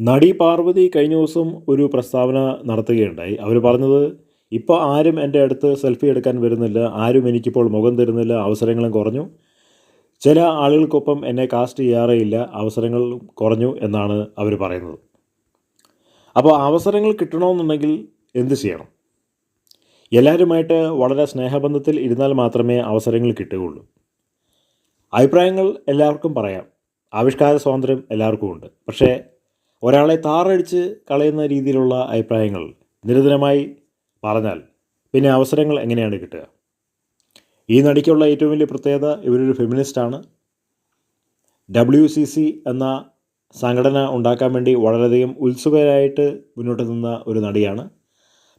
നടി പാർവതി കഴിഞ്ഞ ദിവസം ഒരു പ്രസ്താവന നടത്തുകയുണ്ടായി. അവർ പറഞ്ഞത്, ഇപ്പോൾ ആരും എൻ്റെ അടുത്ത് സെൽഫി എടുക്കാൻ വരുന്നില്ല, ആരും എനിക്കിപ്പോൾ മുഖം തരുന്നില്ല, അവസരങ്ങളും കുറഞ്ഞു, ചില ആളുകൾക്കൊപ്പം എന്നെ കാസ്റ്റ് ചെയ്യാറേയില്ല, അവസരങ്ങളും കുറഞ്ഞു എന്നാണ് അവർ പറയുന്നത്. അപ്പോൾ അവസരങ്ങൾ കിട്ടണമെന്നുണ്ടെങ്കിൽ എന്ത് ചെയ്യണം? എല്ലാവരുമായിട്ട് വളരെ സ്നേഹബന്ധത്തിൽ ഇരുന്നാൽ മാത്രമേ അവസരങ്ങൾ കിട്ടുകയുള്ളൂ. അഭിപ്രായങ്ങൾ എല്ലാവർക്കും പറയാം, ആവിഷ്കാര സ്വാതന്ത്ര്യം എല്ലാവർക്കും ഉണ്ട്. പക്ഷേ ഒരാളെ താറടിച്ച് കളയുന്ന രീതിയിലുള്ള അഭിപ്രായങ്ങൾ നിരന്തരമായി പറഞ്ഞാൽ പിന്നെ അവസരങ്ങൾ എങ്ങനെയാണ് കിട്ടുക? ഈ നടിക്കുള്ള ഏറ്റവും വലിയ പ്രത്യേകത, ഇവരൊരു ഫെമിനിസ്റ്റാണ്. WCC എന്ന സംഘടന ഉണ്ടാക്കാൻ വേണ്ടി വളരെയധികം ഉത്സുകരായിട്ട് മുന്നോട്ട് നിന്ന ഒരു നടിയാണ്.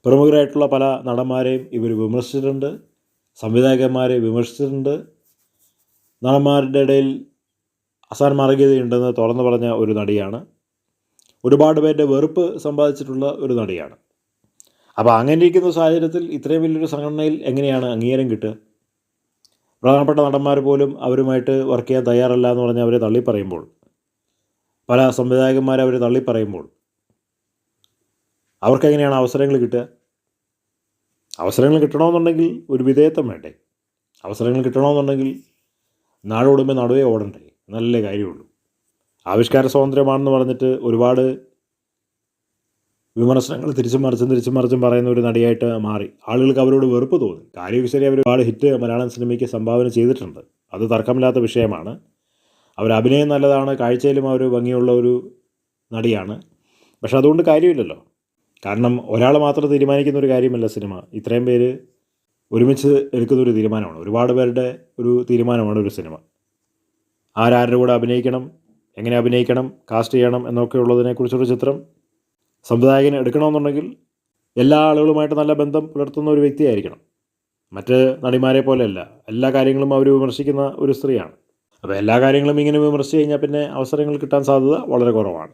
പ്രമുഖരായിട്ടുള്ള പല നടന്മാരെയും ഇവർ വിമർശിച്ചിട്ടുണ്ട്, സംവിധായകന്മാരെ വിമർശിച്ചിട്ടുണ്ട്. നടന്മാരുടെ ഇടയിൽ അസാൻമാർഗീയതയുണ്ടെന്ന് തുറന്നു പറഞ്ഞ ഒരു നടിയാണ്. ഒരുപാട് പേരുടെ വെറുപ്പ് സമ്പാദിച്ചിട്ടുള്ള ഒരു നടിയാണ്. അപ്പോൾ അങ്ങനെ ഇരിക്കുന്ന സാഹചര്യത്തിൽ ഇത്രയും വലിയൊരു സംഘടനയിൽ എങ്ങനെയാണ് അംഗീകാരം കിട്ടുക? പ്രധാനപ്പെട്ട നടന്മാർ പോലും അവരുമായിട്ട് വർക്ക് ചെയ്യാൻ തയ്യാറല്ല എന്ന് പറഞ്ഞ് അവരെ തള്ളിപ്പറയുമ്പോൾ, പല സംവിധായകന്മാരെ അവർ തള്ളിപ്പറയുമ്പോൾ അവർക്കെങ്ങനെയാണ് അവസരങ്ങൾ കിട്ടുക? അവസരങ്ങൾ കിട്ടണമെന്നുണ്ടെങ്കിൽ ഒരു വിധേയത്വം വേണ്ടേ? അവസരങ്ങൾ കിട്ടണമെന്നുണ്ടെങ്കിൽ നാടോടുമ്പോൾ നടുവേ ഓടണ്ടേ? നല്ല കാര്യമുള്ളൂ. ആവിഷ്കാര സ്വാതന്ത്ര്യമാണെന്ന് പറഞ്ഞിട്ട് ഒരുപാട് വിമർശനങ്ങൾ തിരിച്ചും മറിച്ചും പറയുന്ന ഒരു നടിയായിട്ട് മാറി. ആളുകൾക്ക് അവരോട് വെറുപ്പ് തോന്നി. കാര്യമൊക്കെ ശരി, അവർ ഒരുപാട് ഹിറ്റ് മലയാളം സിനിമയ്ക്ക് സംഭാവന ചെയ്തിട്ടുണ്ട്, അത് തർക്കമില്ലാത്ത വിഷയമാണ്. അവർ അഭിനയം നല്ലതാണ്, കാഴ്ചയിലും അവർ ഭംഗിയുള്ള ഒരു നടിയാണ്. പക്ഷെ അതുകൊണ്ട് കാര്യമില്ലല്ലോ. കാരണം ഒരാൾ മാത്രം തീരുമാനിക്കുന്ന ഒരു കാര്യമല്ല സിനിമ. ഇത്രയും പേര് ഒരുമിച്ച് എടുക്കുന്നൊരു തീരുമാനമാണ്, ഒരുപാട് പേരുടെ ഒരു തീരുമാനമാണ് ഒരു സിനിമ. ആരാരുടെ കൂടെ അഭിനയിക്കണം, എങ്ങനെ അഭിനയിക്കണം, കാസ്റ്റ് ചെയ്യണം എന്നൊക്കെ ഉള്ളതിനെക്കുറിച്ചൊരു ചിത്രം സംവിധായകന് എടുക്കണമെന്നുണ്ടെങ്കിൽ എല്ലാ ആളുകളുമായിട്ട് നല്ല ബന്ധം പുലർത്തുന്ന ഒരു വ്യക്തിയായിരിക്കണം. മറ്റ് നടിമാരെ പോലെയല്ല, എല്ലാ കാര്യങ്ങളും അവർ വിമർശിക്കുന്ന ഒരു സ്ത്രീയാണ്. അപ്പോൾ എല്ലാ കാര്യങ്ങളും ഇങ്ങനെ വിമർശിച്ച് കഴിഞ്ഞാൽ പിന്നെ അവസരങ്ങൾ കിട്ടാൻ സാധ്യത വളരെ കുറവാണ്.